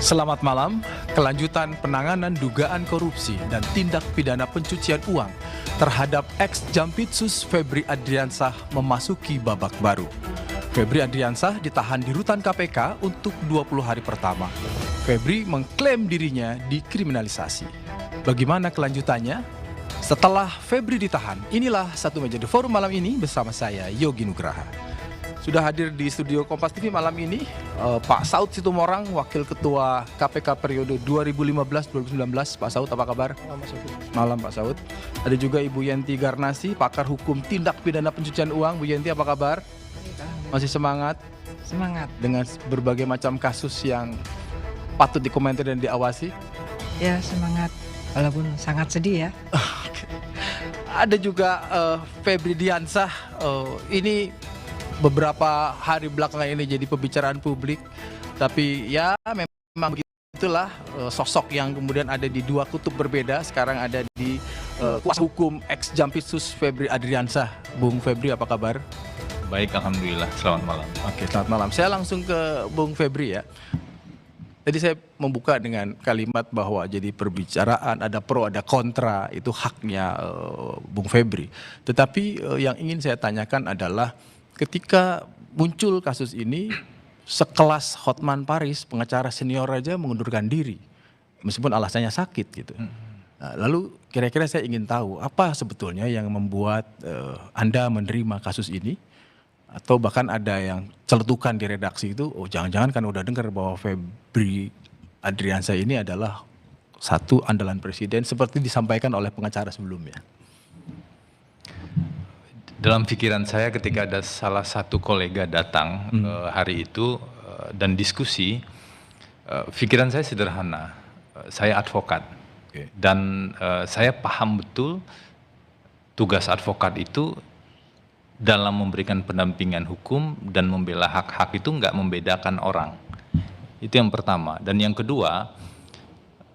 Selamat malam. Kelanjutan penanganan dugaan korupsi dan tindak pidana pencucian uang terhadap ex-Jampitsus Febri Adriansah memasuki babak baru. Febri Adriansah ditahan di rutan KPK untuk 20 hari pertama. Febri mengklaim dirinya dikriminalisasi. Bagaimana kelanjutannya? Setelah Febri ditahan, inilah Satu Meja The Forum malam ini bersama saya, Yogi Nugraha. Sudah hadir di studio Kompas TV malam ini Pak Saud Situmorang, Wakil Ketua KPK periode 2015-2019. Pak Saud, apa kabar? Malam Pak Saud. Ada juga Ibu Yenti Garnasi, pakar hukum tindak pidana pencucian uang. Bu Yenti, apa kabar? Masih semangat? Semangat. Dengan berbagai macam kasus yang patut dikomentar dan diawasi? Ya, semangat. Walaupun sangat sedih ya. Ada juga Febri Diansah, ini beberapa hari belakangan ini jadi pembicaraan publik, tapi ya memang begitulah sosok yang kemudian ada di dua kutub berbeda. Sekarang ada di kuasa hukum ex-Jampitsus Febri Adriansah. Bung Febri, apa kabar? Baik, alhamdulillah. Selamat malam. Oke, selamat malam. Saya langsung ke Bung Febri ya. Tadi saya membuka dengan kalimat bahwa jadi perbicaraan, ada pro, ada kontra, itu haknya Bung Febri. Tetapi yang ingin saya tanyakan adalah ketika muncul kasus ini, sekelas Hotman Paris, pengacara senior aja mengundurkan diri, meskipun alasannya sakit gitu. Nah, lalu kira-kira saya ingin tahu apa sebetulnya yang membuat Anda menerima kasus ini? Atau bahkan ada yang celetukan di redaksi itu, oh jangan-jangan kan udah dengar bahwa Febri Adriansah ini adalah satu andalan presiden seperti disampaikan oleh pengacara sebelumnya. Dalam pikiran saya ketika ada salah satu kolega datang hari itu dan diskusi, pikiran saya sederhana, saya advokat. Dan saya paham betul tugas advokat itu dalam memberikan pendampingan hukum dan membela hak-hak itu nggak membedakan orang. Itu yang pertama. Dan yang kedua,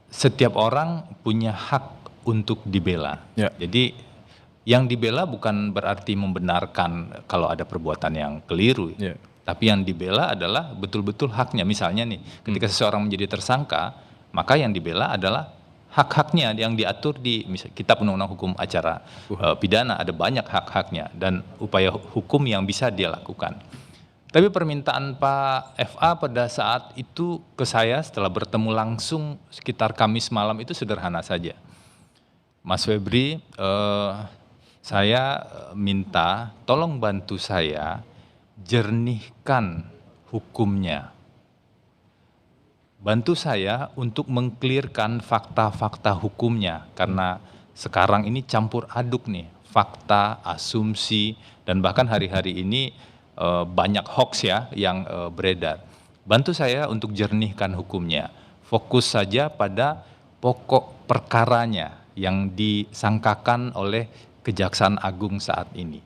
setiap orang punya hak untuk dibela. Ya. Jadi yang dibela bukan berarti membenarkan kalau ada perbuatan yang keliru. Ya. Tapi yang dibela adalah betul-betul haknya. Misalnya nih, ketika seseorang menjadi tersangka, maka yang dibela adalah hak-haknya yang diatur di Kitab Undang-Undang Hukum Acara Pidana. Ada banyak hak-haknya dan upaya hukum yang bisa dia lakukan. Tapi permintaan Pak FA pada saat itu ke saya setelah bertemu langsung sekitar Kamis malam itu sederhana saja. Mas Febri, saya minta tolong bantu saya jernihkan hukumnya. Bantu saya untuk mengklirkan fakta-fakta hukumnya, karena sekarang ini campur aduk nih, fakta, asumsi, dan bahkan hari-hari ini banyak hoax ya yang beredar. Bantu saya untuk jernihkan hukumnya, fokus saja pada pokok perkaranya yang disangkakan oleh Kejaksaan Agung saat ini.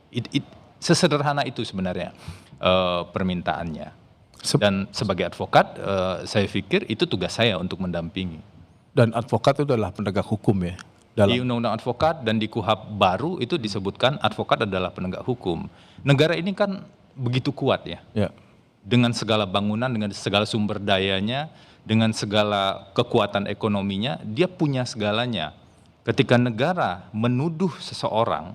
Sesederhana itu sebenarnya permintaannya. Dan sebagai advokat, saya pikir itu tugas saya untuk mendampingi. Dan advokat itu adalah penegak hukum ya? Di Undang-Undang Advokat dan di KUHAP baru itu disebutkan advokat adalah penegak hukum. Negara ini kan begitu kuat ya. Dengan segala bangunan, dengan segala sumber dayanya, dengan segala kekuatan ekonominya, dia punya segalanya. Ketika negara menuduh seseorang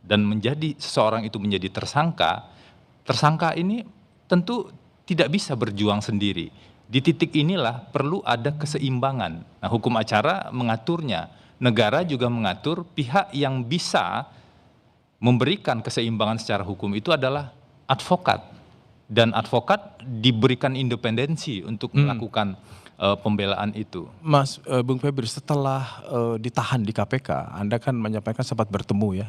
dan seseorang itu menjadi tersangka, tersangka ini tentu tidak bisa berjuang sendiri. Di titik inilah perlu ada keseimbangan. Nah, hukum acara mengaturnya. Negara juga mengatur pihak yang bisa memberikan keseimbangan secara hukum itu adalah advokat. Dan advokat diberikan independensi untuk melakukan pembelaan itu. Mas Bung Febri, setelah ditahan di KPK, Anda kan menyampaikan sempat bertemu ya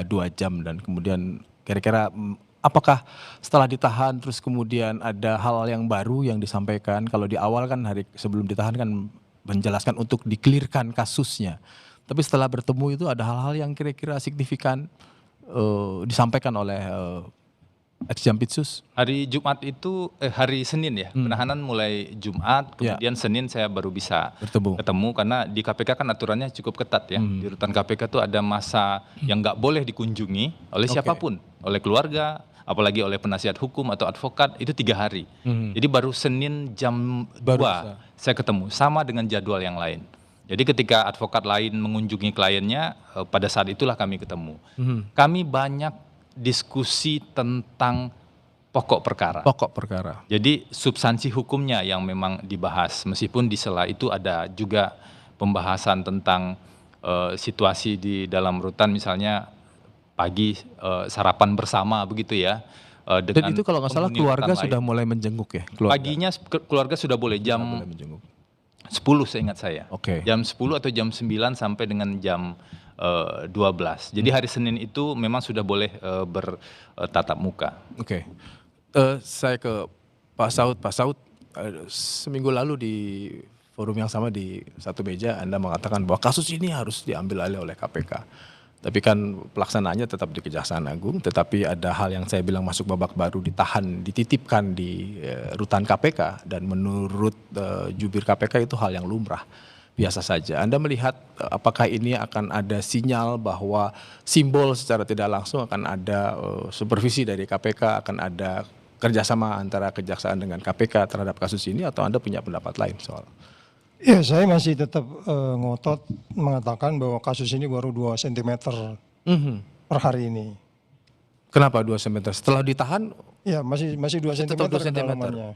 dua jam, dan kemudian kira-kira apakah setelah ditahan terus kemudian ada hal yang baru yang disampaikan? Kalau di awal kan hari sebelum ditahan kan menjelaskan untuk dikelirkan kasusnya. Tapi setelah bertemu itu ada hal-hal yang kira-kira signifikan disampaikan oleh ex-Jampitsus? Hari Jumat itu, hari Senin ya, penahanan mulai Jumat, kemudian Senin saya baru bisa ketemu karena di KPK kan aturannya cukup ketat ya. Di rutan KPK tuh ada masa yang nggak boleh dikunjungi oleh siapapun, oleh keluarga, apalagi oleh penasihat hukum atau advokat itu 3 hari. Jadi baru Senin jam 2 saya ketemu, sama dengan jadwal yang lain. Jadi ketika advokat lain mengunjungi kliennya, pada saat itulah kami ketemu. Kami banyak diskusi tentang pokok perkara. Pokok perkara. Jadi substansi hukumnya yang memang dibahas, meskipun di sela itu ada juga pembahasan tentang situasi di dalam rutan, misalnya pagi sarapan bersama begitu ya. Dan itu kalau nggak salah penghuni keluarga rutan sudah lain. mulai menjenguk ya? Keluarga. Paginya keluarga sudah boleh jam Sudah mulai menjenguk. 10 seingat saya. Oke. Jam 10 atau jam 9 sampai dengan jam 12. Jadi hari Senin itu memang sudah boleh bertatap muka. Oke. Saya ke Pak Saud. Pak Saud, seminggu lalu di forum yang sama di satu meja Anda mengatakan bahwa kasus ini harus diambil alih oleh KPK. Tapi kan pelaksanaannya tetap di Kejaksaan Agung, tetapi ada hal yang saya bilang masuk babak baru, ditahan, dititipkan di rutan KPK, dan menurut jubir KPK itu hal yang lumrah, biasa saja. Anda melihat apakah ini akan ada sinyal bahwa simbol secara tidak langsung akan ada supervisi dari KPK, akan ada kerjasama antara Kejaksaan dengan KPK terhadap kasus ini, atau Anda punya pendapat lain soal? Ya, saya masih tetap ngotot mengatakan bahwa kasus ini baru 2 cm per hari ini. Kenapa 2 cm? Setelah ditahan, Ya, masih 2 cm Tetap 2 cm. kedalamannya.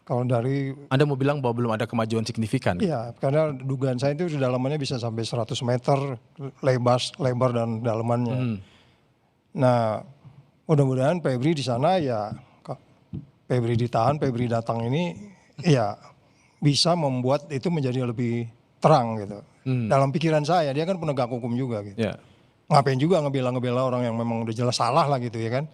Kalau dari, Anda mau bilang bahwa belum ada kemajuan signifikan? ya karena dugaan saya itu kedalamannya bisa sampai 100 meter lebar dan dalamannya. Nah, mudah-mudahan Febri di sana ya, Febri ditahan, Febri datang ini ya bisa membuat itu menjadi lebih terang gitu. Dalam pikiran saya, dia kan penegak hukum juga gitu. Ya. Ngapain juga ngebela orang yang memang udah jelas salah lah gitu ya kan.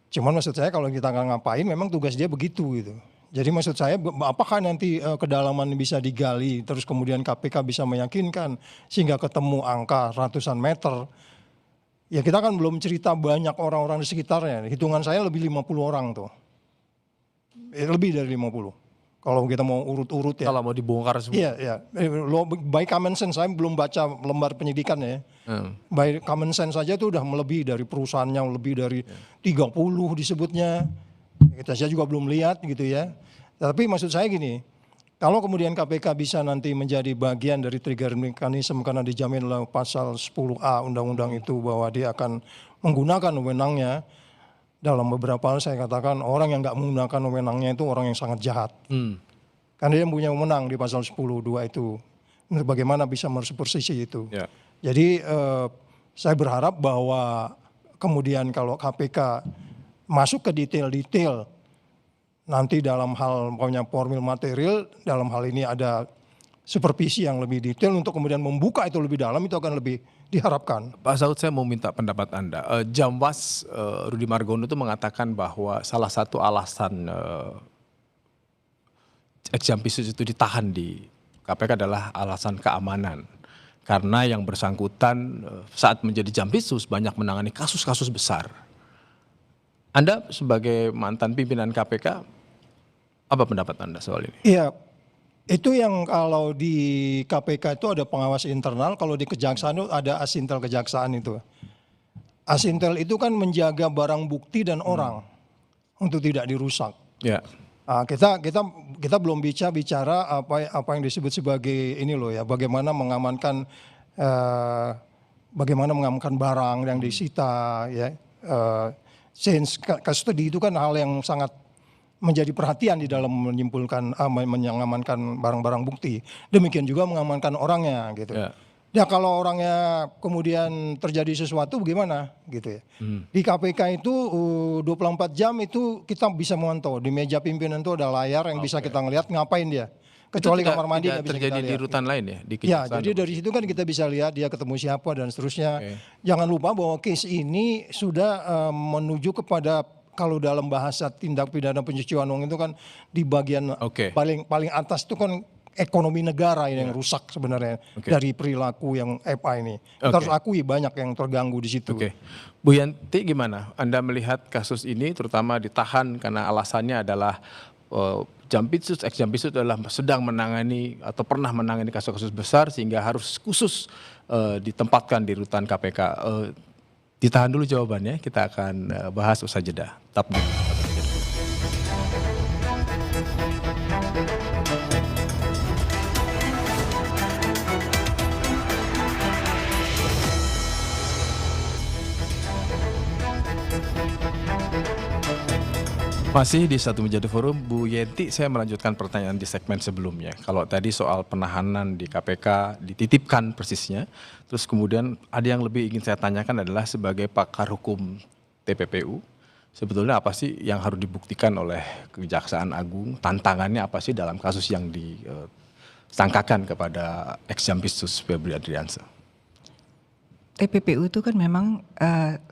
Cuman maksud saya kalau kita nggak ngapain memang tugas dia begitu gitu. Jadi maksud saya apakah nanti kedalaman bisa digali terus kemudian KPK bisa meyakinkan sehingga ketemu angka ratusan meter. Ya kita kan belum cerita banyak orang-orang di sekitarnya. Hitungan saya lebih 50 orang tuh. Lebih dari 50. Kalau kita mau urut-urut ya. Kalau mau dibongkar semua. Iya, iya. By common sense, saya belum baca lembar penyidikan ya. By common sense saja itu udah melebihi dari perusahaannya, lebih dari 30 disebutnya. Saya juga belum lihat gitu ya. Tapi maksud saya gini, kalau kemudian KPK bisa nanti menjadi bagian dari trigger mechanism karena dijamin oleh pasal 10A undang-undang itu bahwa dia akan menggunakan wewenangnya. Dalam beberapa hal saya katakan orang yang nggak menggunakan wewenangnya itu orang yang sangat jahat. Karena dia punya wewenang di pasal 10.2 itu. Bagaimana bisa mersupersisi itu. Ya. Jadi saya berharap bahwa kemudian kalau KPK masuk ke detail-detail nanti dalam hal punya formil material, dalam hal ini ada supervisi yang lebih detail untuk kemudian membuka itu lebih dalam, itu akan lebih diharapkan. Pak Saud, saya mau minta pendapat Anda. Jamwas Rudi Margono itu mengatakan bahwa salah satu alasan ex-Jampisus itu ditahan di KPK adalah alasan keamanan. Karena yang bersangkutan saat menjadi Jampisus banyak menangani kasus-kasus besar. Anda sebagai mantan pimpinan KPK, apa pendapat Anda soal ini? Iya, itu yang kalau di KPK itu ada pengawas internal, kalau di Kejaksaan itu ada Asintel Kejaksaan itu. Asintel itu kan menjaga barang bukti dan orang untuk tidak dirusak. Ya. Nah, kita belum bicara apa yang disebut sebagai ini loh ya, bagaimana mengamankan barang yang disita ya. Since custody itu kan hal yang sangat menjadi perhatian di dalam mengamankan barang-barang bukti. Demikian juga mengamankan orangnya gitu. Ya kalau orangnya kemudian terjadi sesuatu bagaimana gitu ya. Di KPK itu 24 jam itu kita bisa memantau. Di meja pimpinan itu ada layar yang bisa kita ngelihat ngapain dia. Kecuali kamar mandi nggak bisa terjadi kita di lihat. rutan lain ya? Di Ya, Kejaksaan. jadi dari situ kan kita bisa lihat dia ketemu siapa dan seterusnya. Jangan lupa bahwa case ini sudah menuju kepada, kalau dalam bahasa tindak pidana pencucian uang itu kan di bagian paling atas itu kan ekonomi negara yang rusak sebenarnya dari perilaku yang FA ini. Kita harus akui banyak yang terganggu di situ. Bu Yanti gimana? Anda melihat kasus ini terutama ditahan karena alasannya adalah Jampitsus, ex-Jampitsus adalah sedang menangani atau pernah menangani kasus-kasus besar sehingga harus khusus ditempatkan di rutan KPK. Ditahan dulu jawabannya, kita akan bahas usai jeda. Tetap di Masih di Satu Menjadi Forum, Bu Yenti, saya melanjutkan pertanyaan di segmen sebelumnya. Kalau tadi soal penahanan di KPK dititipkan persisnya, terus kemudian ada yang lebih ingin saya tanyakan adalah sebagai pakar hukum TPPU, sebetulnya apa sih yang harus dibuktikan oleh Kejaksaan Agung, tantangannya apa sih dalam kasus yang disangkakan kepada ex-Jampitsus Febri Adriansyah? TPPU itu kan memang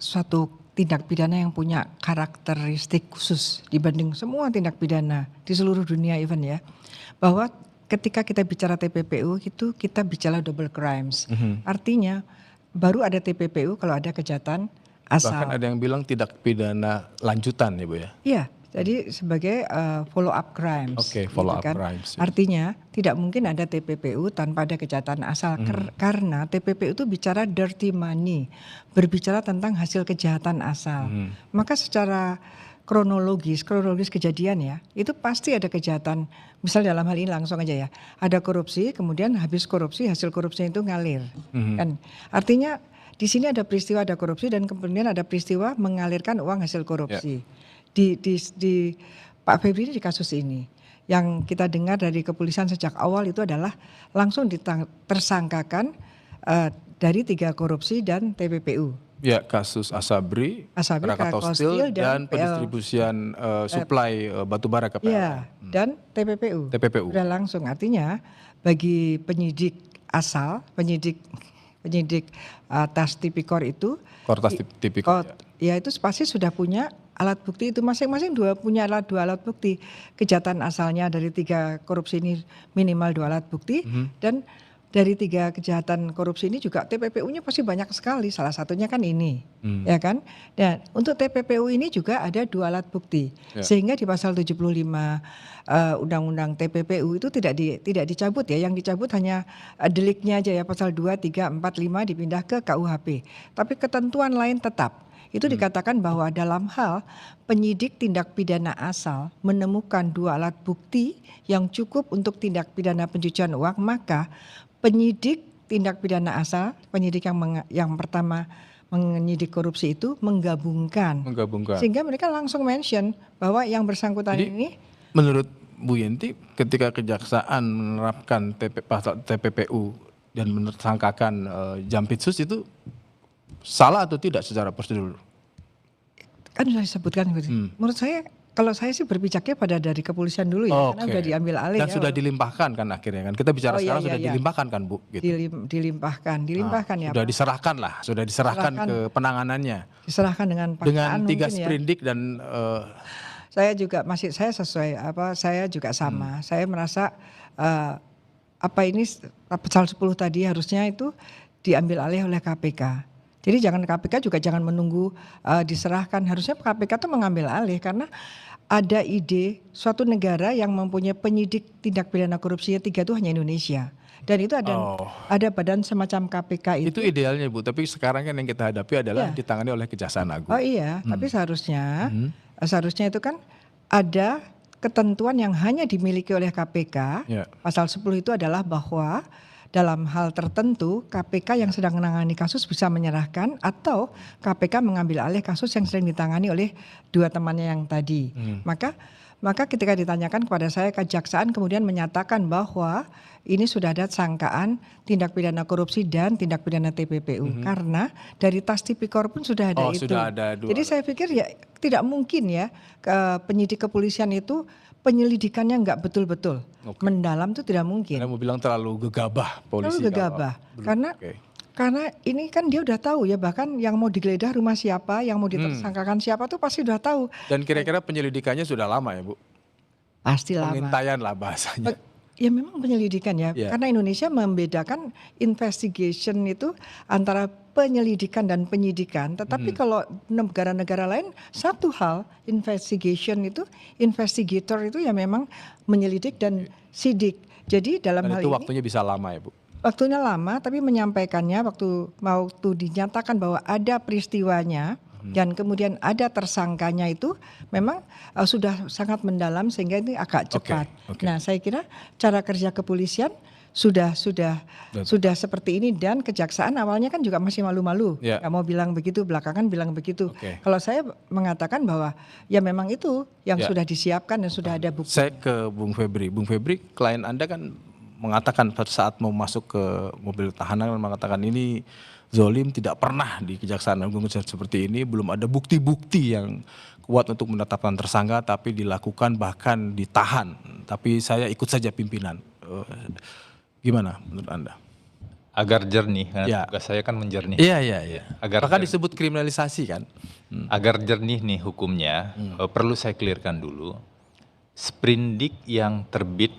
suatu tindak pidana yang punya karakteristik khusus dibanding semua tindak pidana di seluruh dunia even ya. Bahwa ketika kita bicara TPPU itu kita bicara double crimes. Artinya baru ada TPPU kalau ada kejahatan asal. Bahkan ada yang bilang tindak pidana lanjutan ya Bu ya? Iya, jadi sebagai follow up crimes. Oke, follow up crimes. Ya. Artinya tidak mungkin ada TPPU tanpa ada kejahatan asal karena TPPU itu bicara dirty money, berbicara tentang hasil kejahatan asal. Maka secara kronologis kejadian ya, itu pasti ada kejahatan. Misal dalam hal ini langsung aja ya, ada korupsi, kemudian habis korupsi hasil korupsinya itu ngalir. Kan artinya di sini ada peristiwa ada korupsi dan kemudian ada peristiwa mengalirkan uang hasil korupsi. Di Pak Febri di kasus ini yang kita dengar dari kepolisian sejak awal itu adalah langsung tersangkakan dari 3 korupsi dan TPPU. Ya, kasus Asabri, Krakatau Steel dan pendistribusian suplai batubara ke PLN. Ya, dan TPPU. TPPU. Sudah langsung artinya bagi penyidik asal, penyidik tas tipikor itu, Kortas tipikor. Ya itu pasti sudah punya alat bukti itu masing-masing punya dua alat bukti. Kejahatan asalnya dari 3 korupsi ini minimal 2 alat bukti dan dari 3 kejahatan korupsi ini juga TPPU-nya pasti banyak sekali. Salah satunya kan ini, ya kan? Dan untuk TPPU ini juga ada 2 alat bukti. Sehingga di pasal 75 Undang-Undang TPPU itu tidak dicabut ya. Yang dicabut hanya deliknya aja ya, pasal 2, 3, 4, 5 dipindah ke KUHP. Tapi ketentuan lain tetap. Itu dikatakan bahwa dalam hal penyidik tindak pidana asal menemukan 2 alat bukti yang cukup untuk tindak pidana pencucian uang, maka penyidik tindak pidana asal, penyidik yang pertama menyidik korupsi itu menggabungkan. Sehingga mereka langsung mention bahwa yang bersangkutan ini. Menurut Bu Yenti, ketika kejaksaan menerapkan pasal TPPU dan menersangkakan Jampitsus itu salah atau tidak secara prosedur? Kan sudah disebutkan. Menurut saya, kalau saya sih berpijaknya pada dari kepolisian dulu ya, karena sudah diambil alih. Dan sudah dilimpahkan kan akhirnya kan? Kita bicara sekarang sudah dilimpahkan kan Bu? Gitu. Dilimpahkan ya. Sudah diserahkan lah, sudah diserahkan ke penanganannya. Diserahkan dengan paksaan. Dengan 3 sprindik dan. Saya juga saya juga sama. Saya merasa ini pasal 10 tadi harusnya itu diambil alih oleh KPK. Jadi KPK juga jangan menunggu diserahkan. Harusnya KPK itu mengambil alih karena ada ide suatu negara yang mempunyai penyidik tindak pidana korupsinya 3 itu hanya Indonesia. Dan itu ada badan semacam KPK itu. Itu idealnya Bu, tapi sekarang kan yang kita hadapi adalah ditangani oleh Kejaksaan Agung. Oh iya, tapi seharusnya itu kan ada ketentuan yang hanya dimiliki oleh KPK. Pasal 10 itu adalah bahwa dalam hal tertentu KPK yang sedang menangani kasus bisa menyerahkan atau KPK mengambil alih kasus yang sedang ditangani oleh 2 temannya yang tadi. Maka ketika ditanyakan kepada saya, Kejaksaan kemudian menyatakan bahwa ini sudah ada sangkaan tindak pidana korupsi dan tindak pidana TPPU karena dari tas tipikor pun sudah ada itu. Sudah ada 2. Jadi saya pikir ya tidak mungkin ya penyidik kepolisian itu penyelidikannya nggak betul-betul mendalam itu tidak mungkin. Karena mau bilang terlalu gegabah polisi. Terlalu gegabah karena ini kan dia udah tahu ya, bahkan yang mau digeledah rumah siapa, yang mau ditersangkakan siapa tuh pasti udah tahu. Dan kira-kira penyelidikannya sudah lama ya Bu? Pasti lama. Pengintaian lah bahasanya. Ya memang penyelidikan ya, karena Indonesia membedakan investigation itu antara penyelidikan dan penyidikan. Tetapi kalau negara-negara lain satu hal, investigation itu, investigator itu ya memang menyelidik dan sidik. Jadi dalam hal itu ini waktunya bisa lama ya Bu? Waktunya lama, tapi menyampaikannya waktu dinyatakan bahwa ada peristiwanya dan kemudian ada tersangkanya itu memang sudah sangat mendalam sehingga ini agak cepat. Oke. Nah, saya kira cara kerja kepolisian sudah seperti ini, dan kejaksaan awalnya kan juga masih malu-malu, Ya. nggak mau bilang begitu, belakangan bilang begitu. Oke. Kalau saya mengatakan bahwa ya memang itu yang Ya. sudah disiapkan dan sudah ada bukti. Saya ke Bung Febri. Bung Febri, klien Anda kan mengatakan pada saat mau masuk ke mobil tahanan mengatakan ini zolim, tidak pernah di Kejaksaan Agung seperti ini, belum ada bukti-bukti yang kuat untuk menetapkan tersangka, tapi dilakukan bahkan ditahan. Tapi saya ikut saja pimpinan. Gimana menurut Anda? Agar jernih, karena Ya. tugas saya kan menjernih. Iya. Agar Bahkan disebut kriminalisasi kan? Agar jernih nih hukumnya, perlu saya clearkan dulu. Sprindik yang terbit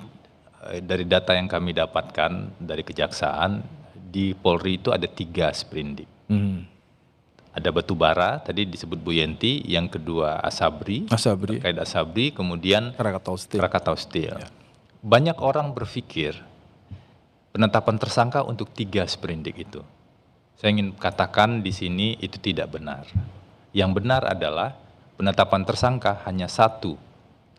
dari data yang kami dapatkan dari Kejaksaan, di Polri itu ada 3 sprindik. Ada batubara, tadi disebut Bu Yenti, yang kedua Asabri, Asabri, terkait Asabri, kemudian Krakatau Steel. Krakatau Steel. Banyak orang berpikir penetapan tersangka untuk 3 sprindik itu. Saya ingin katakan di sini itu tidak benar. Yang benar adalah penetapan tersangka hanya 1,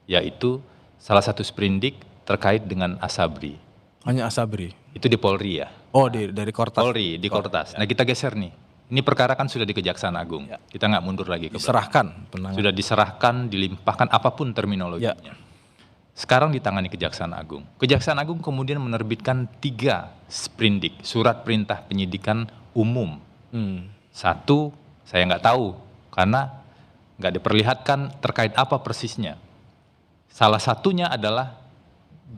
yaitu salah satu sprindik terkait dengan Asabri. Hanya Asabri. Itu di Polri ya. Oh, dari Kortas. Polri di Kortas. Nah, kita geser nih. Ini perkara kan sudah di Kejaksaan Agung. Kita nggak mundur lagi ke belakang. Diserahkan penanganan. Sudah diserahkan, dilimpahkan apapun terminologinya. Sekarang ditangani Kejaksaan Agung. Kejaksaan Agung kemudian menerbitkan 3 sprindik, surat perintah penyidikan umum. 1 saya nggak tahu karena nggak diperlihatkan terkait apa persisnya. Salah satunya adalah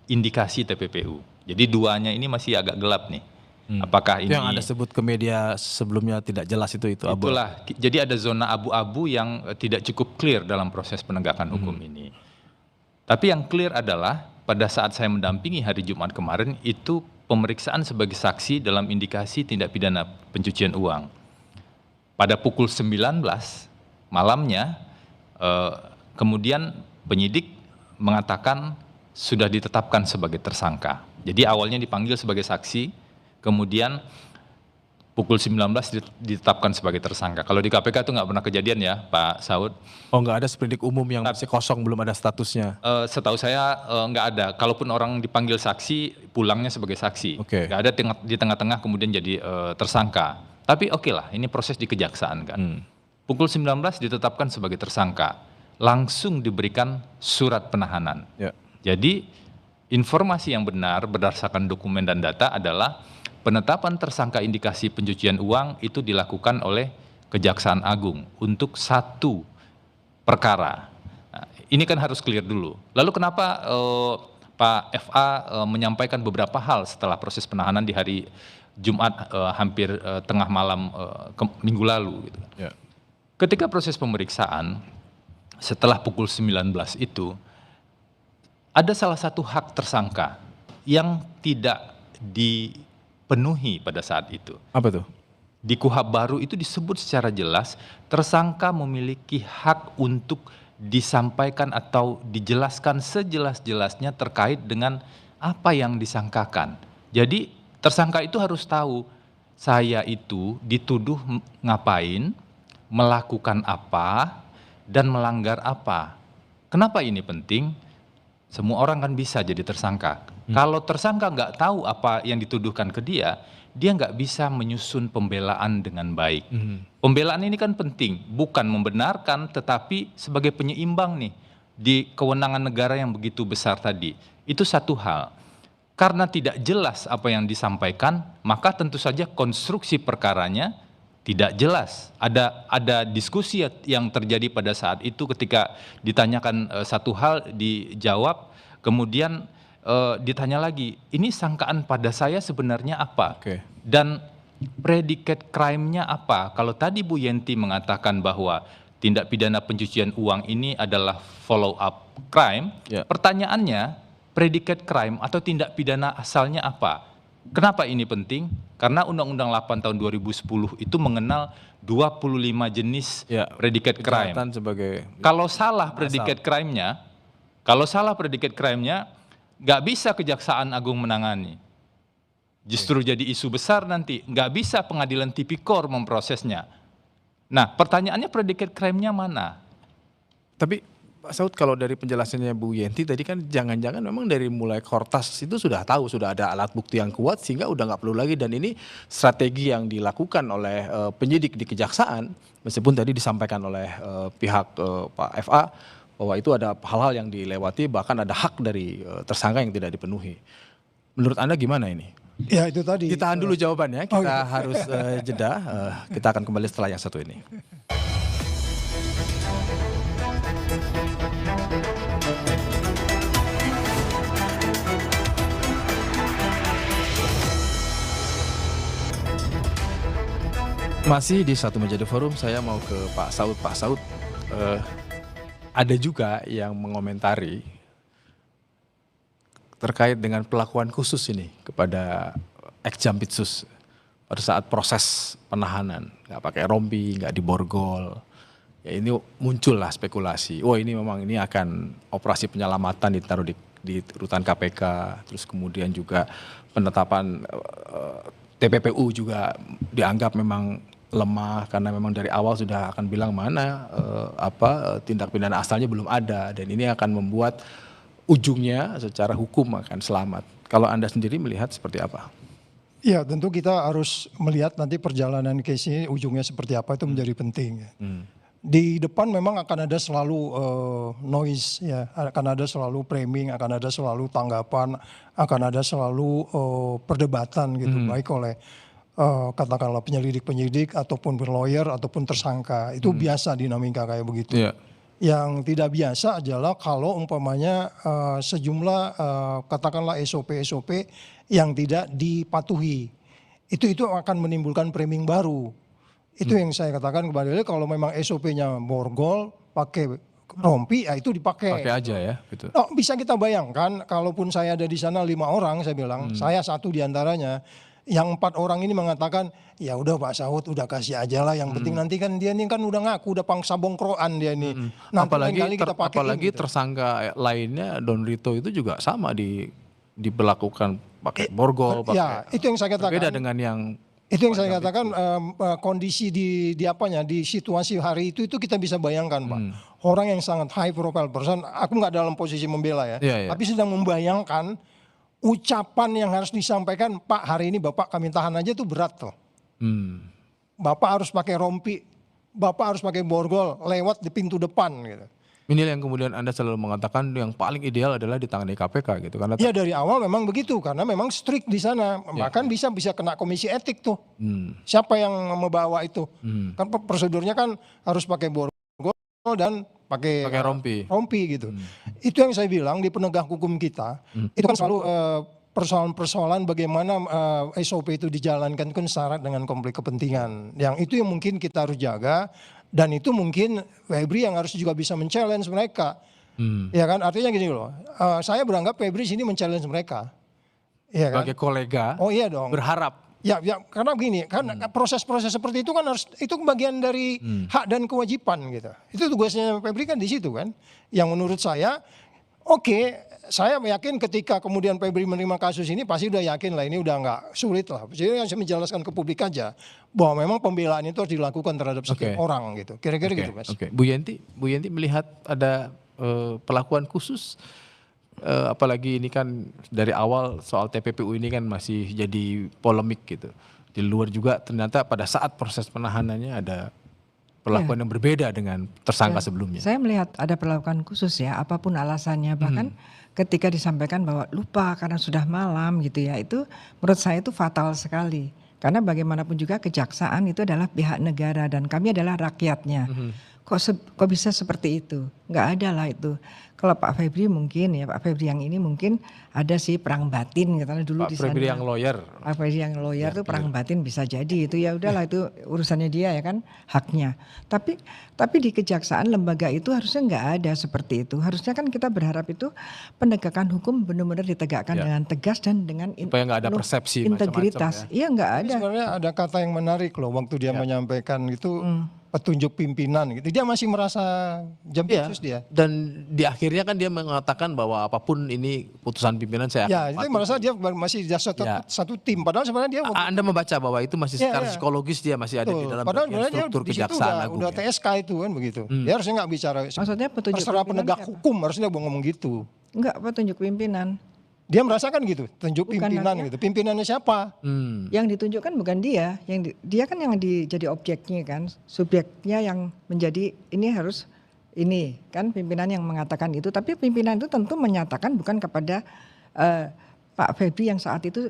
indikasi TPPU. Jadi 2-nya ini masih agak gelap nih. Apakah ini Yang Anda sebut ke media sebelumnya tidak jelas itu abu. itulah. Jadi ada zona abu-abu yang tidak cukup clear dalam proses penegakan hukum ini. Tapi yang clear adalah pada saat saya mendampingi hari Jumat kemarin itu pemeriksaan sebagai saksi dalam indikasi tindak pidana pencucian uang. Pada pukul 19 malamnya kemudian penyidik mengatakan sudah ditetapkan sebagai tersangka. Jadi awalnya dipanggil sebagai saksi, kemudian pukul 19 ditetapkan sebagai tersangka. Kalau di KPK itu nggak pernah kejadian ya Pak Saud. Oh, nggak ada sprindik umum yang masih kosong, belum ada statusnya. Setahu saya nggak ada. Kalaupun orang dipanggil saksi, pulangnya sebagai saksi. Oke. Nggak ada di tengah-tengah kemudian jadi tersangka. Tapi oke lah, ini proses di Kejaksaan kan. Pukul 19 ditetapkan sebagai tersangka. Langsung diberikan surat penahanan. Ya. Jadi informasi yang benar berdasarkan dokumen dan data adalah penetapan tersangka indikasi pencucian uang itu dilakukan oleh Kejaksaan Agung untuk 1 perkara. Nah, ini kan harus clear dulu. Lalu kenapa Pak FA menyampaikan beberapa hal setelah proses penahanan di hari Jumat hampir tengah malam minggu lalu gitu. Ya. Ketika proses pemeriksaan setelah pukul 19 itu ada salah satu hak tersangka yang tidak dipenuhi pada saat itu. Apa tuh? Di KUHP baru itu disebut secara jelas tersangka memiliki hak untuk disampaikan atau dijelaskan sejelas-jelasnya terkait dengan apa yang disangkakan. Jadi tersangka itu harus tahu saya itu dituduh ngapain, melakukan apa, dan melanggar apa. Kenapa ini penting? Semua orang kan bisa jadi tersangka. Kalau tersangka nggak tahu apa yang dituduhkan ke dia nggak bisa menyusun pembelaan dengan baik. Pembelaan ini kan penting, bukan membenarkan tetapi sebagai penyeimbang nih di kewenangan negara yang begitu besar tadi. Itu satu hal. Karena tidak jelas apa yang disampaikan, maka tentu saja konstruksi perkaranya tidak jelas. Ada diskusi yang terjadi pada saat itu ketika ditanyakan satu hal dijawab, kemudian ditanya lagi, ini sangkaan pada saya sebenarnya apa? Oke. Dan predikat crime-nya apa? Kalau tadi Bu Yenti mengatakan bahwa tindak pidana pencucian uang ini adalah follow up crime, Ya. pertanyaannya predikat crime atau tindak pidana asalnya apa? Kenapa ini penting? Karena Undang-Undang 8 tahun 2010 itu mengenal 25 jenis Ya, predikat crime. kejahatan sebagai Kalau salah predikat crime-nya, nggak bisa Kejaksaan Agung menangani. Justru jadi isu besar nanti. Nggak bisa pengadilan tipikor memprosesnya. Nah, pertanyaannya predikat crime-nya mana? Tapi Pak Saud, kalau dari penjelasannya Bu Yenti tadi kan jangan-jangan memang dari mulai Kortas itu sudah tahu, sudah ada alat bukti yang kuat sehingga udah nggak perlu lagi, dan ini strategi yang dilakukan oleh penyidik di kejaksaan, meskipun tadi disampaikan oleh pihak Pak FA bahwa itu ada hal-hal yang dilewati, bahkan ada hak dari tersangka yang tidak dipenuhi. Menurut Anda gimana ini? Ya itu tadi. Ditahan dulu jawabannya, kita harus jeda, kita akan kembali setelah yang satu ini. Masih di Satu Meja The Forum, saya mau ke Pak Saud. Pak Saud, ada juga yang mengomentari terkait dengan perlakuan khusus ini kepada ex-Jampitsus pada saat proses penahanan. Nggak pakai rompi, nggak diborgol. Ya ini muncullah spekulasi, oh ini memang ini akan operasi penyelamatan ditaruh di rutan KPK, terus kemudian juga penetapan TPPU juga dianggap memang lemah karena memang dari awal sudah akan bilang mana tindak pidana asalnya belum ada, dan ini akan membuat ujungnya secara hukum akan selamat. Kalau Anda sendiri melihat seperti apa? Ya tentu kita harus melihat nanti perjalanan case ini ujungnya seperti apa, itu menjadi penting. Di depan memang akan ada selalu noise, ya, akan ada selalu framing, akan ada selalu tanggapan, akan ada selalu perdebatan gitu, baik oleh katakanlah penyelidik ataupun lawyer ataupun tersangka. Itu biasa dinamika kayak begitu. Yeah. Yang tidak biasa adalah kalau umpamanya sejumlah katakanlah SOP yang tidak dipatuhi. Itu akan menimbulkan framing baru. Itu yang saya katakan kepada dia, kalau memang SOP-nya borgol, pakai rompi, ya itu dipakai. Pakai aja ya. Gitu. Oh, bisa kita bayangkan, kalaupun saya ada di sana 5 orang, saya bilang, saya satu diantaranya, yang 4 orang ini mengatakan, ya udah Pak Saud, udah kasih aja lah, yang penting nanti kan dia ini kan udah ngaku, udah pangsa bongkroan dia ini. Apalagi tersangka lainnya, Don Rito itu juga sama diberlakukan pakai borgol, pakai. Ya, itu yang saya katakan. Beda dengan yang itu yang saya katakan, kondisi di situasi hari itu kita bisa bayangkan, Pak. Orang yang sangat high profile person, aku nggak dalam posisi membela ya, tapi sedang membayangkan ucapan yang harus disampaikan, Pak hari ini Bapak kami tahan aja itu berat tuh. Bapak harus pakai rompi, Bapak harus pakai borgol, lewat di pintu depan gitu. Ini yang kemudian Anda selalu mengatakan yang paling ideal adalah ditangani KPK gitu, karena ya dari awal memang begitu, karena memang strict di sana, bahkan bisa kena komisi etik tuh. Siapa yang membawa itu? Kan prosedurnya kan harus pakai borgol dan pakai rompi gitu. Itu yang saya bilang di penegak hukum kita, itu kan selalu persoalan-persoalan bagaimana SOP itu dijalankan kan syarat dengan konflik kepentingan. Yang itu yang mungkin kita harus jaga. Dan itu mungkin Febri yang harus juga bisa men-challenge mereka. Ya kan, artinya gini loh, saya beranggap Febri sini men-challenge mereka. Ya kan? Sebagai kolega, oh iya dong, berharap. Ya karena begini, kan proses-proses seperti itu kan itu bagian dari hak dan kewajiban gitu. Itu tugasnya Febri kan di situ kan. Yang menurut saya, oke, saya yakin ketika kemudian Febri menerima kasus ini pasti udah yakin lah ini udah nggak sulit lah. Jadi saya menjelaskan ke publik aja bahwa memang pembelaan itu harus dilakukan terhadap setiap orang gitu. Kira-kira gitu, Mas. Bu Yenti melihat ada perlakuan khusus, apalagi ini kan dari awal soal TPPU ini kan masih jadi polemik gitu. Di luar juga ternyata pada saat proses penahanannya ada perlakuan yang berbeda dengan tersangka sebelumnya. Saya melihat ada perlakuan khusus ya, apapun alasannya, bahkan ketika disampaikan bahwa lupa karena sudah malam gitu ya, itu menurut saya itu fatal sekali. Karena bagaimanapun juga kejaksaan itu adalah pihak negara dan kami adalah rakyatnya. Kok bisa seperti itu? Nggak ada lah itu. Kalau Pak Febri mungkin ya, Pak Febri yang ini mungkin ada sih perang batin katanya dulu di sana. Pak Febri yang lawyer. Pak Febri yang lawyer tuh perang batin bisa jadi itu, ya udahlah itu urusannya dia ya kan, haknya. Tapi di kejaksaan lembaga itu harusnya nggak ada seperti itu. Harusnya kan kita berharap itu penegakan hukum benar-benar ditegakkan dengan tegas dan dengan supaya nggak ada persepsi integritas. Iya nggak ada. Sebenarnya ada kata yang menarik loh waktu dia menyampaikan itu. petunjuk pimpinan gitu. Dia masih merasa Jampitsus dia. Dan di akhirnya kan dia mengatakan bahwa apapun ini putusan pimpinan saya Ya, akan itu merasa dia masih satu tim. Padahal sebenarnya dia Anda membaca bahwa itu masih secara psikologis dia masih ada di dalam bagian struktur Kejaksaan Agung. Udah TSK itu kan begitu. Dia harusnya nggak bicara. Maksudnya petunjuk terserah pimpinan penegak siapa? hukum harusnya ngomong gitu. Enggak, petunjuk pimpinan. Dia merasakan gitu, tunjuk Bukan pimpinan hanya- gitu. Pimpinannya siapa? Yang ditunjukkan bukan dia, dia kan yang jadi objeknya kan, subjeknya yang menjadi ini harus ini kan pimpinan yang mengatakan itu, tapi pimpinan itu tentu menyatakan bukan kepada Pak Febri yang saat itu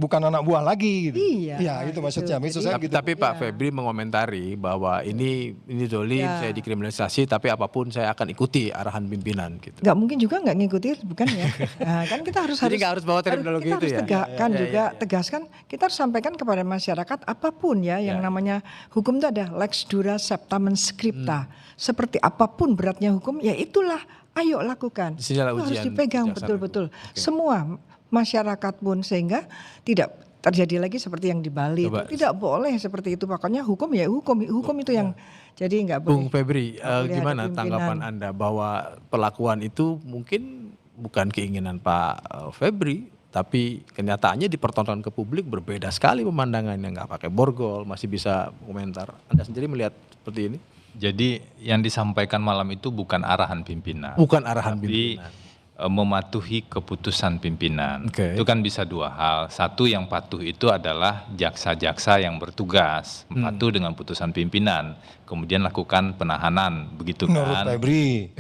Bukan anak buah lagi gitu. Iya, Ya, itu maksudnya. gitu. Maksud saya gitu. Tapi Pak Febri mengomentari bahwa ini zolim, Ya. saya dikriminalisasi, tapi apapun saya akan ikuti arahan pimpinan gitu. nggak mungkin juga nggak ngikuti, bukan ya? Nah, kan kita harus Jadi nggak harus bawa terminologi kita itu harus ya? tegakkan juga, tegaskan. Kita harus sampaikan kepada masyarakat apapun ya yang namanya hukum itu ada lex dura septamen scripta. Seperti apapun beratnya hukum, ya itulah. Ayo lakukan. Itu Disinilah harus ujian dipegang kejaksaan betul-betul. Semua masyarakat pun sehingga tidak terjadi lagi seperti yang di Bali. Coba. Itu tidak boleh seperti itu. Pokoknya hukum ya hukum itu yang jadi nggak boleh. Bung Febri, boleh ada gimana pimpinan. tanggapan Anda bahwa perlakuan itu mungkin bukan keinginan Pak Febri, tapi kenyataannya dipertontonkan ke publik berbeda sekali pemandangannya, nggak pakai borgol, masih bisa komentar. Anda sendiri melihat seperti ini? Jadi yang disampaikan malam itu bukan arahan pimpinan. Bukan arahan tapi pimpinan. mematuhi keputusan pimpinan. Oke. Itu kan bisa dua hal. Satu yang patuh itu adalah jaksa-jaksa yang bertugas, patuh dengan putusan pimpinan, kemudian lakukan penahanan, begitu Menurut kan? Febri.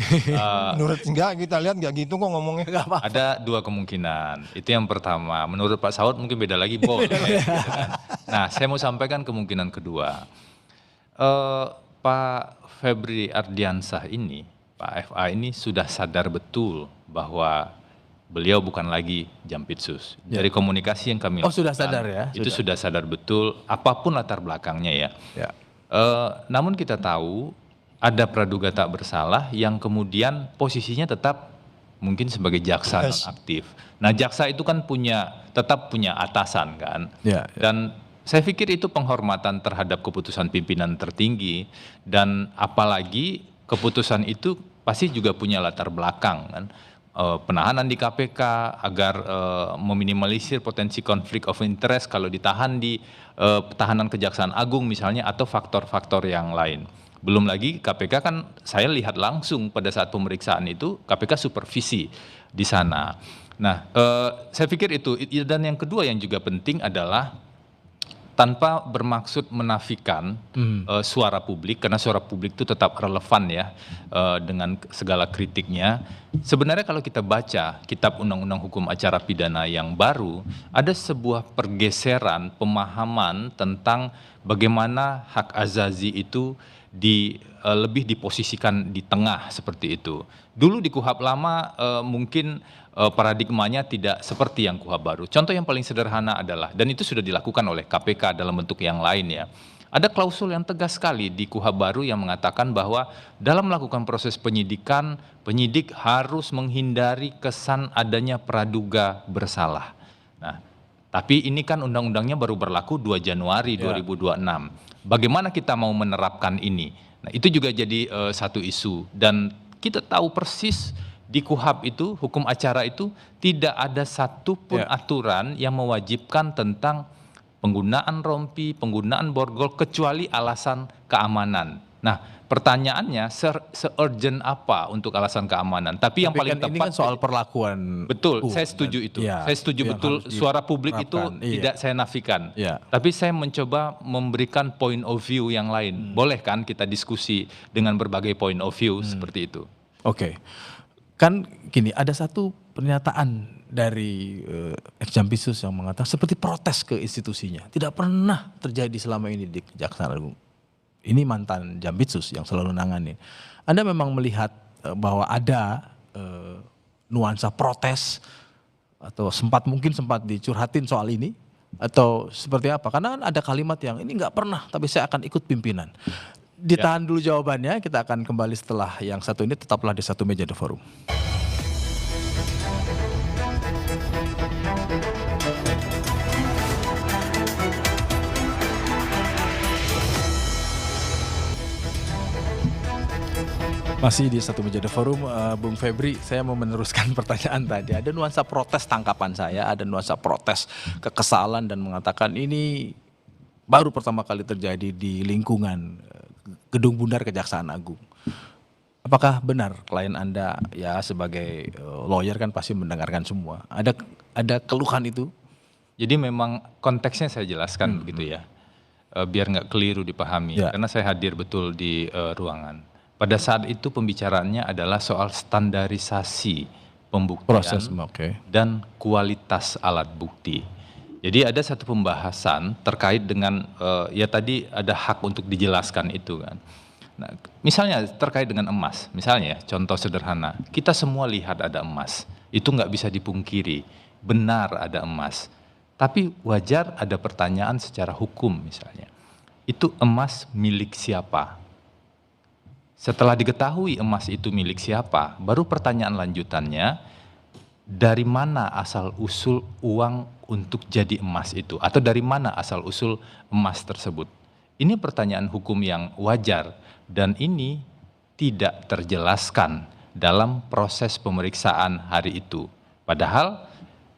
Menurut enggak, kita lihat enggak gitu kok ngomongnya. Ada dua kemungkinan. Itu yang pertama. Menurut Pak Saud mungkin beda lagi, boleh. Gitu kan. Nah, saya mau sampaikan kemungkinan kedua. Pak Febri Ardiansah ini, Pak FA ini sudah sadar betul bahwa beliau bukan lagi Jampitsus. Dari komunikasi yang kami Oh, sudah lakukan, sadar ya? Itu sudah sadar betul, apapun latar belakangnya ya. Ya. Namun kita tahu ada praduga tak bersalah yang kemudian posisinya tetap mungkin sebagai jaksa Yes. non-aktif. Nah, jaksa itu kan tetap punya atasan kan. Ya, ya. Dan saya pikir itu penghormatan terhadap keputusan pimpinan tertinggi, dan apalagi keputusan itu pasti juga punya latar belakang kan. Penahanan di KPK agar meminimalisir potensi konflik of interest kalau ditahan di tahanan Kejaksaan Agung misalnya, atau faktor-faktor yang lain. Belum lagi KPK kan saya lihat langsung pada saat pemeriksaan itu KPK supervisi di sana. Nah, saya pikir itu. Dan yang kedua yang juga penting adalah tanpa bermaksud menafikan suara publik, karena suara publik itu tetap relevan ya dengan segala kritiknya. Sebenarnya kalau kita baca Kitab Undang-Undang Hukum Acara Pidana yang baru, ada sebuah pergeseran pemahaman tentang bagaimana hak azazi itu lebih diposisikan di tengah seperti itu. Dulu di KUHP lama mungkin paradigmanya tidak seperti yang KUHP baru. Contoh yang paling sederhana adalah, dan itu sudah dilakukan oleh KPK dalam bentuk yang lain ya, ada klausul yang tegas sekali di KUHP baru yang mengatakan bahwa dalam melakukan proses penyidikan, penyidik harus menghindari kesan adanya praduga bersalah. Nah, tapi ini kan undang-undangnya baru berlaku 2 Januari 2026. Bagaimana kita mau menerapkan ini? Nah, itu juga jadi satu isu, dan kita tahu persis di KUHP itu, hukum acara itu tidak ada satupun aturan yang mewajibkan tentang penggunaan rompi, penggunaan borgol, kecuali alasan keamanan. Nah, pertanyaannya se-urgent apa untuk alasan keamanan? Tapi yang paling kan tepat ini kan soal perlakuan. betul, saya setuju itu. Ya, Saya setuju itu yang betul, harus suara publik itu diterapkan. Iya. tidak saya nafikan. Iya. Tapi saya mencoba memberikan point of view yang lain. Boleh kan kita diskusi dengan berbagai point of view seperti itu? Oke. Kan gini, ada satu pernyataan dari ex-Jampitsus yang mengatakan seperti protes ke institusinya. Tidak pernah terjadi selama ini di Kejaksaan Agung. Ini mantan Jampitsus yang selalu nangani. Anda memang melihat bahwa ada nuansa protes atau mungkin sempat dicurhatin soal ini, atau seperti apa? Karena ada kalimat yang ini nggak pernah, tapi saya akan ikut pimpinan. Ditahan dulu jawabannya, kita akan kembali setelah yang satu ini. Tetaplah di Satu Meja The Forum. Masih di Satu Meja The Forum, Bung Febri, saya mau meneruskan pertanyaan tadi. Ada nuansa protes tangkapan saya, ada nuansa protes kekesalan dan mengatakan ini baru pertama kali terjadi di lingkungan Gedung Bundar Kejaksaan Agung. Apakah benar klien Anda ya sebagai lawyer kan pasti mendengarkan semua. Ada keluhan itu? Jadi memang konteksnya saya jelaskan begitu ya, biar nggak keliru dipahami. Ya. Karena saya hadir betul di ruangan. Pada saat itu pembicaraannya adalah soal standarisasi pembuktian Proses, oke. dan kualitas alat bukti. Jadi ada satu pembahasan terkait dengan ya tadi ada hak untuk dijelaskan itu kan. Nah, misalnya terkait dengan emas, misalnya contoh sederhana, kita semua lihat ada emas, itu nggak bisa dipungkiri, benar ada emas. Tapi wajar ada pertanyaan secara hukum misalnya, itu emas milik siapa? Setelah diketahui emas itu milik siapa, baru pertanyaan lanjutannya, dari mana asal usul uang untuk jadi emas itu? Atau dari mana asal usul emas tersebut? Ini pertanyaan hukum yang wajar dan ini tidak terjelaskan dalam proses pemeriksaan hari itu. Padahal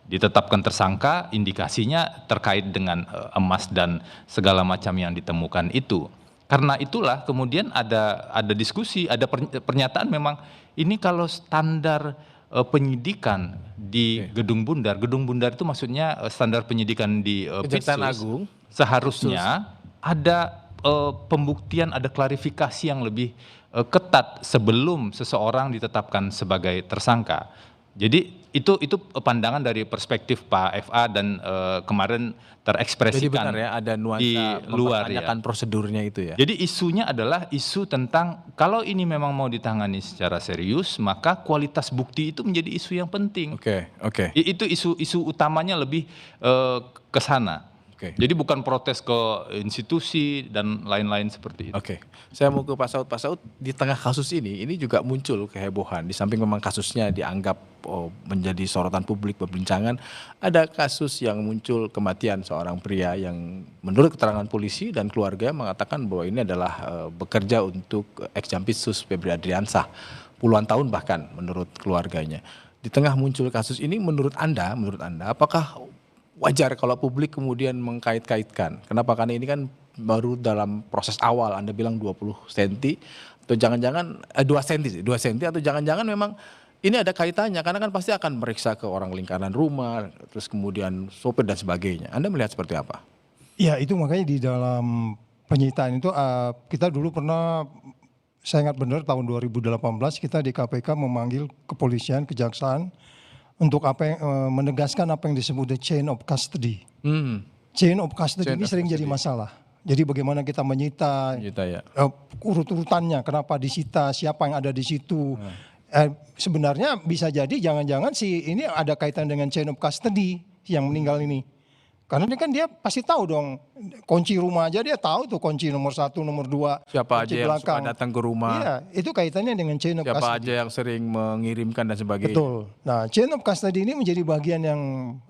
ditetapkan tersangka, indikasinya terkait dengan emas dan segala macam yang ditemukan itu. Karena itulah kemudian ada diskusi, ada pernyataan memang ini kalau standar penyidikan di Gedung Bundar itu maksudnya standar penyidikan di Kejaksaan Pitsus, Agung seharusnya ada pembuktian, ada klarifikasi yang lebih ketat sebelum seseorang ditetapkan sebagai tersangka. Jadi itu pandangan dari perspektif Pak FA dan kemarin terekspresikan. Jadi benar ya ada nuansa di luar ya. mempertanyakan prosedurnya itu ya. Jadi isunya adalah isu tentang kalau ini memang mau ditangani secara serius, maka kualitas bukti itu menjadi isu yang penting. Oke. Itu isu utamanya lebih ke sana. Oke. Jadi bukan protes ke institusi dan lain-lain seperti itu. Oke, saya mau ke Pak Saud. Pak Saud, di tengah kasus ini juga muncul kehebohan. Di samping memang kasusnya dianggap menjadi sorotan publik, perbincangan, ada kasus yang muncul kematian seorang pria yang menurut keterangan polisi dan keluarga mengatakan bahwa ini adalah bekerja untuk ex-Jampitsus Febri Adriansah, puluhan tahun bahkan menurut keluarganya. Di tengah muncul kasus ini, menurut Anda, apakah wajar kalau publik kemudian mengkait-kaitkan? Kenapa? Karena ini kan baru dalam proses awal, Anda bilang 20 cm, atau jangan-jangan 2 cm, atau jangan-jangan memang ini ada kaitannya, karena kan pasti akan meriksa ke orang lingkaran rumah, terus kemudian sopir dan sebagainya. Anda melihat seperti apa? Ya itu makanya di dalam penyitaan itu kita dulu pernah, saya ingat benar tahun 2018 kita di KPK memanggil kepolisian, kejaksaan, untuk menegaskan apa yang disebut the chain of custody. Chain of custody ini sering jadi masalah. Jadi bagaimana kita menyita ya. Urut-urutannya, kenapa disita, siapa yang ada di situ. Sebenarnya bisa jadi jangan-jangan ini ada kaitan dengan chain of custody yang meninggal ini. Karena dia pasti tahu dong, kunci rumah aja dia tahu tuh, kunci nomor 1, nomor 2. Siapa aja yang suka datang ke rumah. Iya, itu kaitannya dengan chain of custody. Siapa aja yang sering mengirimkan dan sebagainya. Betul. Nah, chain of custody ini menjadi bagian yang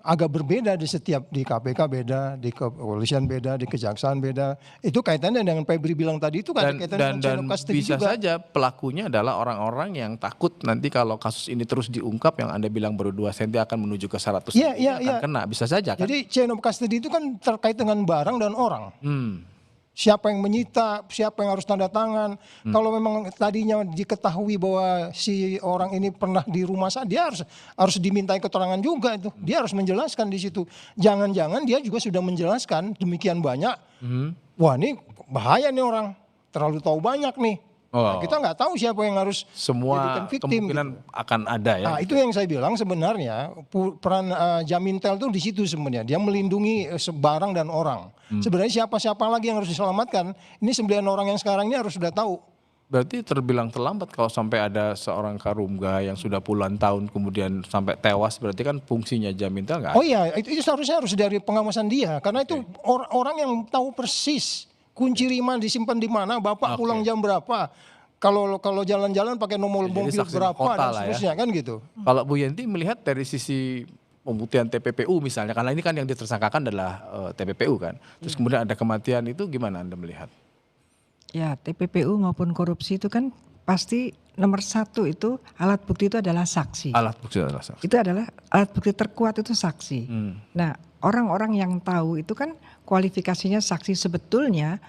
agak berbeda di KPK beda, di kepolisian beda, di kejaksaan beda. Itu kaitannya dengan Febri bilang tadi itu kan kaitannya dengan chain of custody bisa juga. saja pelakunya adalah orang-orang yang takut nanti kalau kasus ini terus diungkap, yang Anda bilang baru 2 cm akan menuju ke 100 cm akan kena, bisa saja kan. Jadi chain of custody itu kan terkait dengan barang dan orang. Siapa yang menyita, siapa yang harus tanda tangan. Kalau memang tadinya diketahui bahwa si orang ini pernah di rumah saya, dia harus dimintai keterangan juga itu. Dia harus menjelaskan di situ. Jangan-jangan dia juga sudah menjelaskan demikian banyak. Wah, ini bahaya nih orang, terlalu tahu banyak nih. Nah, kita nggak tahu siapa yang harus semua victim, kemungkinan gitu. Akan ada ya. Nah, itu yang saya bilang sebenarnya peran Jamintel tuh di situ sebenarnya. Dia melindungi barang dan orang. Sebenarnya siapa-siapa lagi yang harus diselamatkan. Ini 9 orang yang sekarang ini harus sudah tahu. Berarti terbilang terlambat kalau sampai ada seorang Karungga yang sudah puluhan tahun kemudian sampai tewas, berarti kan fungsinya Jamintel nggak ada. Oh iya, itu seharusnya harus dari pengawasan dia. Karena itu orang yang tahu persis kunci rumah disimpan di mana, bapak pulang jam berapa, kalau jalan-jalan pakai nomor mobil berapa dan seterusnya kan gitu. Kalau Bu Yenti melihat dari sisi pembuktian TPPU misalnya, karena ini kan yang ditersangkakan adalah TPPU kan, terus kemudian ada kematian, itu gimana Anda melihat? Ya, TPPU maupun korupsi itu kan pasti nomor satu itu alat bukti itu adalah saksi. Alat bukti adalah saksi. Itu adalah alat bukti terkuat itu saksi. Nah, orang-orang yang tahu itu kan kualifikasinya saksi sebetulnya.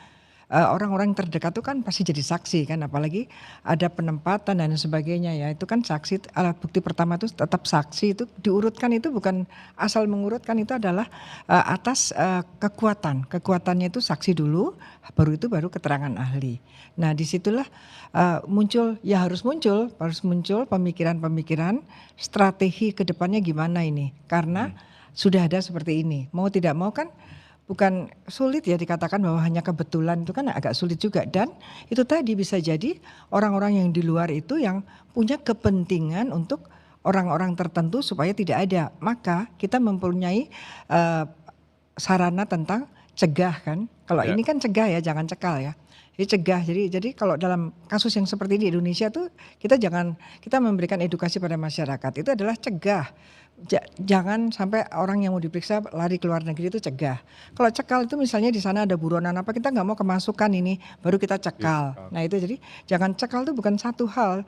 Orang-orang yang terdekat itu kan pasti jadi saksi kan, apalagi ada penempatan dan sebagainya ya, itu kan saksi. Alat bukti pertama itu tetap saksi, itu diurutkan itu bukan asal mengurutkan, itu adalah atas kekuatannya itu saksi dulu, baru keterangan ahli. Nah disitulah harus muncul pemikiran-pemikiran strategi ke depannya gimana ini, karena sudah ada seperti ini, mau tidak mau kan. Bukan sulit ya dikatakan bahwa hanya kebetulan, itu kan agak sulit juga. Dan itu tadi bisa jadi orang-orang yang di luar itu yang punya kepentingan untuk orang-orang tertentu supaya tidak ada. Maka kita mempunyai sarana tentang cegah kan. Kalau ini kan cegah ya, jangan cekal ya. Jadi cegah. Jadi kalau dalam kasus yang seperti ini di Indonesia tuh kita memberikan edukasi pada masyarakat. Itu adalah cegah. Jangan sampai orang yang mau diperiksa lari ke luar negeri, itu cegah. Kalau cekal itu misalnya di sana ada buronan apa, kita nggak mau kemasukan ini, baru kita cekal. Nah itu jadi jangan cekal itu bukan satu hal.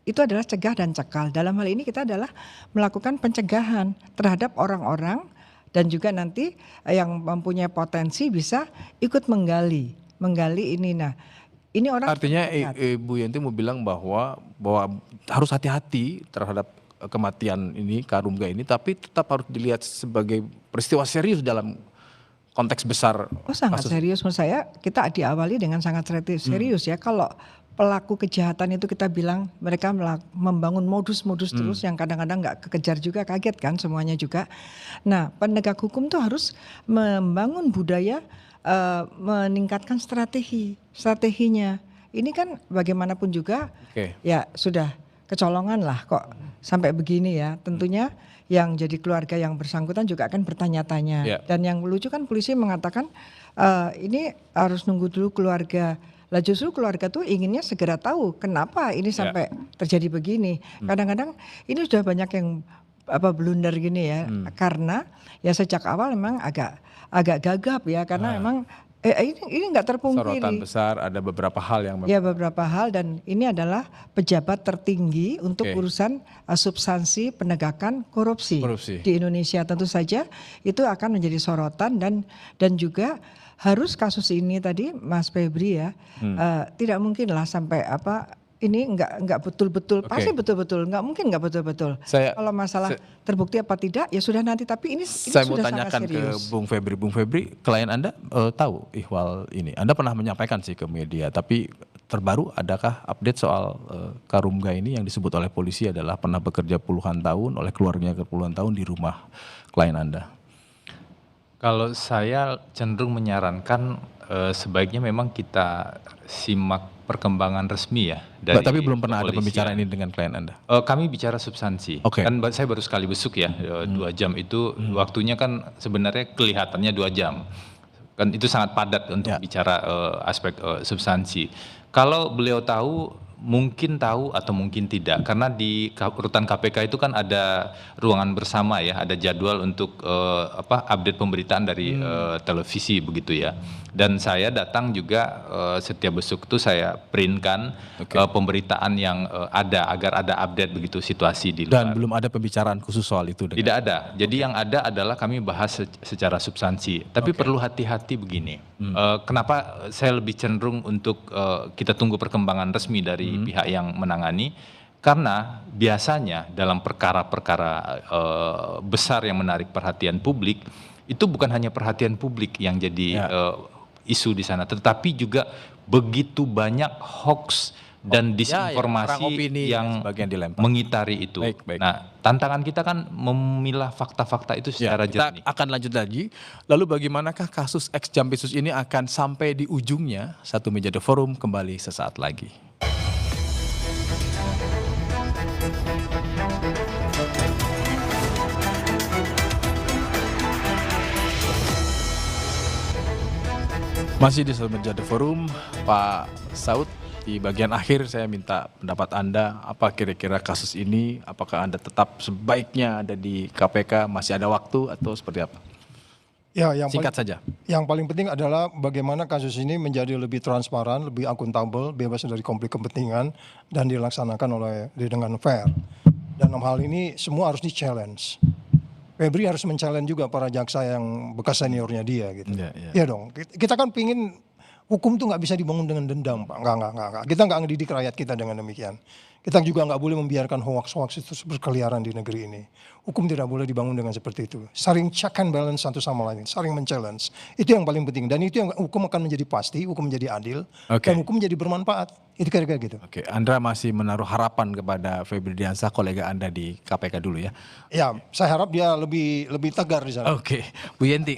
Itu adalah cegah dan cekal. Dalam hal ini kita adalah melakukan pencegahan terhadap orang-orang dan juga nanti yang mempunyai potensi bisa ikut menggali ini. Nah ini orang. Artinya Ibu Yanti mau bilang bahwa harus hati-hati terhadap kematian ini, Karungga ini, tapi tetap harus dilihat sebagai peristiwa serius dalam konteks besar. Oh sangat serius, menurut saya kita diawali dengan sangat serius ya. Kalau pelaku kejahatan itu kita bilang mereka membangun modus-modus terus yang kadang-kadang nggak kekejar juga, kaget kan semuanya juga. Nah penegak hukum tuh harus membangun budaya, meningkatkan strateginya. Ini kan bagaimanapun juga ya sudah kecolongan lah kok sampai begini ya. Tentunya yang jadi keluarga yang bersangkutan juga akan bertanya-tanya. Dan yang lucu kan polisi mengatakan ini harus nunggu dulu keluarga. Lah justru keluarga tuh inginnya segera tahu kenapa ini sampai terjadi begini. Kadang-kadang ini sudah banyak yang blunder gini ya. Karena ya sejak awal memang agak gagap ya, karena memang ini nggak terpungkiri. Sorotan besar, ada beberapa hal yang. Ya beberapa hal, dan ini adalah pejabat tertinggi untuk urusan substansi penegakan korupsi di Indonesia. Tentu saja itu akan menjadi sorotan dan juga harus kasus ini tadi Mas Febri ya, tidak mungkin lah sampai ini nggak betul-betul, pasti betul-betul, nggak mungkin nggak betul-betul. Kalau masalah terbukti apa tidak ya sudah nanti, tapi ini saya mau sudah tanyakan sangat serius. ke Bung Febri, klien Anda tahu ihwal ini? Anda pernah menyampaikan sih ke media, tapi terbaru adakah update soal Karungga ini yang disebut oleh polisi adalah pernah bekerja puluhan tahun, oleh keluarganya puluhan tahun di rumah klien Anda? Kalau saya cenderung menyarankan sebaiknya memang kita simak perkembangan resmi ya dari. Tapi belum pernah ada kepolisian. Pembicaraan ini dengan klien Anda? Kami bicara substansi. Kan saya baru sekali besuk ya, 2 jam itu waktunya kan sebenarnya kelihatannya 2 jam. Kan itu sangat padat untuk bicara aspek substansi. Kalau beliau tahu, mungkin tahu atau mungkin tidak, karena di urutan KPK itu kan ada ruangan bersama ya, ada jadwal untuk update pemberitaan dari televisi begitu ya. Dan saya datang juga setiap besuk itu saya printkan pemberitaan yang ada agar ada update begitu situasi di luar. Dan belum ada pembicaraan khusus soal itu? Tidak ada. Jadi yang ada adalah kami bahas secara substansi. Tapi perlu hati-hati begini. Kenapa saya lebih cenderung untuk kita tunggu perkembangan resmi dari pihak yang menangani? Karena biasanya dalam perkara-perkara besar yang menarik perhatian publik, itu bukan hanya perhatian publik yang jadi isu di sana, tetapi juga begitu banyak hoax dan disinformasi yang mengitari itu. Nah, tantangan kita kan memilah fakta-fakta itu secara jernih. Kita akan lanjut lagi. Lalu bagaimanakah kasus ex Jampitsus ini akan sampai di ujungnya? Satu Meja The Forum kembali sesaat lagi. Masih di Satu Meja The Forum, Pak Saud. Di bagian akhir saya minta pendapat Anda, apa kira-kira kasus ini, apakah Anda tetap sebaiknya ada di KPK, masih ada waktu atau seperti apa? Ya, yang Singkat saja. Yang paling penting adalah bagaimana kasus ini menjadi lebih transparan, lebih akuntabel, bebas dari konflik kepentingan, dan dilaksanakan dengan fair. Dan dalam hal ini semua harus di-challenge. Febri harus men-challenge juga para jaksa yang bekas seniornya dia gitu. Iya dong, kita kan pingin hukum tuh nggak bisa dibangun dengan dendam, Pak. Nggak. Kita nggak ngedidik rakyat kita dengan demikian. Kita juga nggak boleh membiarkan hoax-hoax itu berkeliaran di negeri ini. Hukum tidak boleh dibangun dengan seperti itu. Saling check and balance satu sama lain, saling men-challenge. Itu yang paling penting. Dan itu yang hukum akan menjadi pasti, hukum menjadi adil, dan hukum menjadi bermanfaat. Itu kira-kira gitu. Oke, Andra masih menaruh harapan kepada Febri Diansah, kolega Anda di KPK dulu ya. Ya, saya harap dia lebih tegar di sana. Oke, Bu Yenti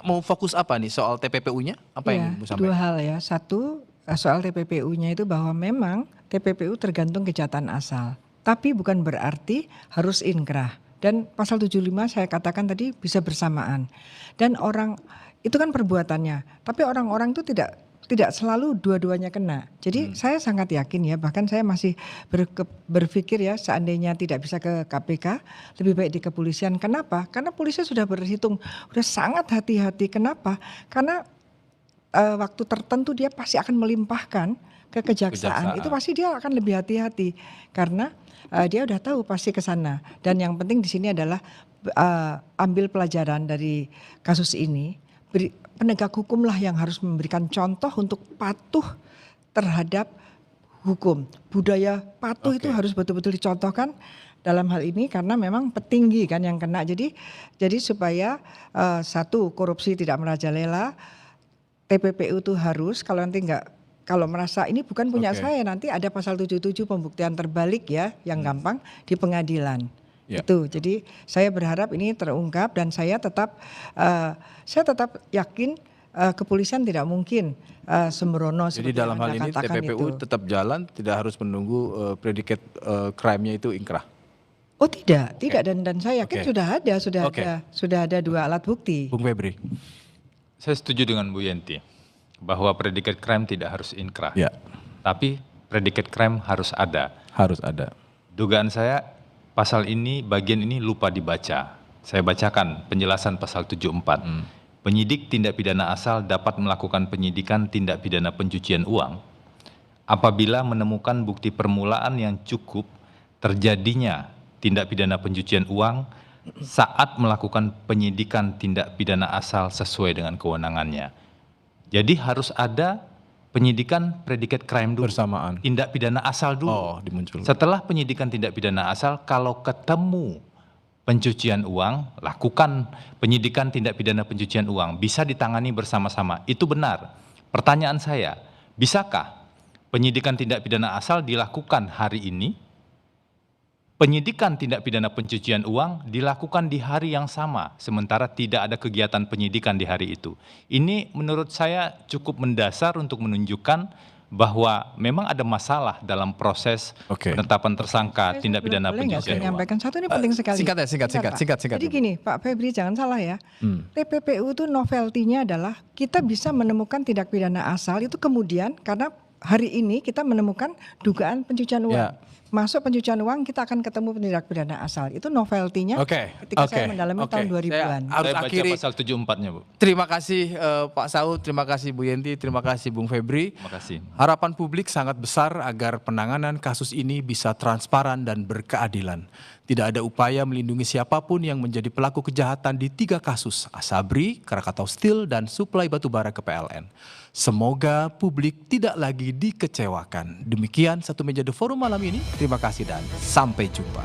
mau fokus apa nih soal TPPU-nya? Apa yang mau sampaikan? Dua hal ya. Satu, soal TPPU-nya itu bahwa memang TPPU tergantung kejahatan asal. Tapi bukan berarti harus inkrah. Dan pasal 75 saya katakan tadi bisa bersamaan. Dan orang itu kan perbuatannya. Tapi orang-orang itu tidak selalu dua-duanya kena. Jadi saya sangat yakin ya, bahkan saya masih berpikir ya, seandainya tidak bisa ke KPK, lebih baik di kepolisian. Kenapa? Karena polisi sudah berhitung, sudah sangat hati-hati. Kenapa? Karena waktu tertentu dia pasti akan melimpahkan ke kejaksaan. Itu pasti dia akan lebih hati-hati karena dia udah tahu pasti ke sana. Dan yang penting di sini adalah ambil pelajaran dari kasus ini. Penegak hukumlah yang harus memberikan contoh untuk patuh terhadap hukum. Budaya patuh itu harus betul-betul dicontohkan dalam hal ini karena memang petinggi kan yang kena. Jadi supaya satu, korupsi tidak merajalela. TPPU itu harus kalau merasa ini bukan punya saya, nanti ada pasal 77 pembuktian terbalik ya yang gampang di pengadilan. Itu. Jadi saya berharap ini terungkap dan saya tetap yakin kepolisian tidak mungkin sembrono. Jadi dalam hal ini TPPU tetap jalan, tidak harus menunggu predikat crime-nya itu inkrah. Oh tidak dan saya yakin sudah ada 2 alat bukti. Bung Febri. Saya setuju dengan Bu Yenti bahwa predikat crime tidak harus inkrah. Ya. Tapi predikat crime harus ada. Harus ada. Dugaan saya pasal ini, bagian ini lupa dibaca. Saya bacakan penjelasan pasal 74. Penyidik tindak pidana asal dapat melakukan penyidikan tindak pidana pencucian uang apabila menemukan bukti permulaan yang cukup terjadinya tindak pidana pencucian uang saat melakukan penyidikan tindak pidana asal sesuai dengan kewenangannya. Jadi harus ada penyidikan predikat crime dulu. Bersamaan. Tindak pidana asal dulu. Dimunculkan. Setelah penyidikan tindak pidana asal, kalau ketemu pencucian uang, lakukan penyidikan tindak pidana pencucian uang. Bisa ditangani bersama-sama. Itu benar. Pertanyaan saya, bisakah penyidikan tindak pidana asal dilakukan hari ini? Penyidikan tindak pidana pencucian uang dilakukan di hari yang sama, sementara tidak ada kegiatan penyidikan di hari itu. Ini menurut saya cukup mendasar untuk menunjukkan bahwa memang ada masalah dalam proses penetapan tersangka tindak pidana pencucian uang. Menyampaikan satu ini penting sekali. Singkat. Jadi gini, Pak Febri jangan salah ya. TPPU itu novelty-nya adalah kita bisa menemukan tindak pidana asal itu kemudian karena hari ini kita menemukan dugaan pencucian uang. Masuk pencucian uang kita akan ketemu tindak pidana asal. Itu novelty-nya ketika saya mendalami tahun 2000-an. Saya baca pasal 74-nya, Bu. Terima kasih Pak Saud, terima kasih Bu Yenti, terima kasih Bung Febri. Terima kasih. Harapan publik sangat besar agar penanganan kasus ini bisa transparan dan berkeadilan. Tidak ada upaya melindungi siapapun yang menjadi pelaku kejahatan di 3 kasus, Asabri, Krakatau Steel, dan suplai batubara ke PLN. Semoga publik tidak lagi dikecewakan. Demikian Satu Meja The Forum malam ini. Terima kasih dan sampai jumpa.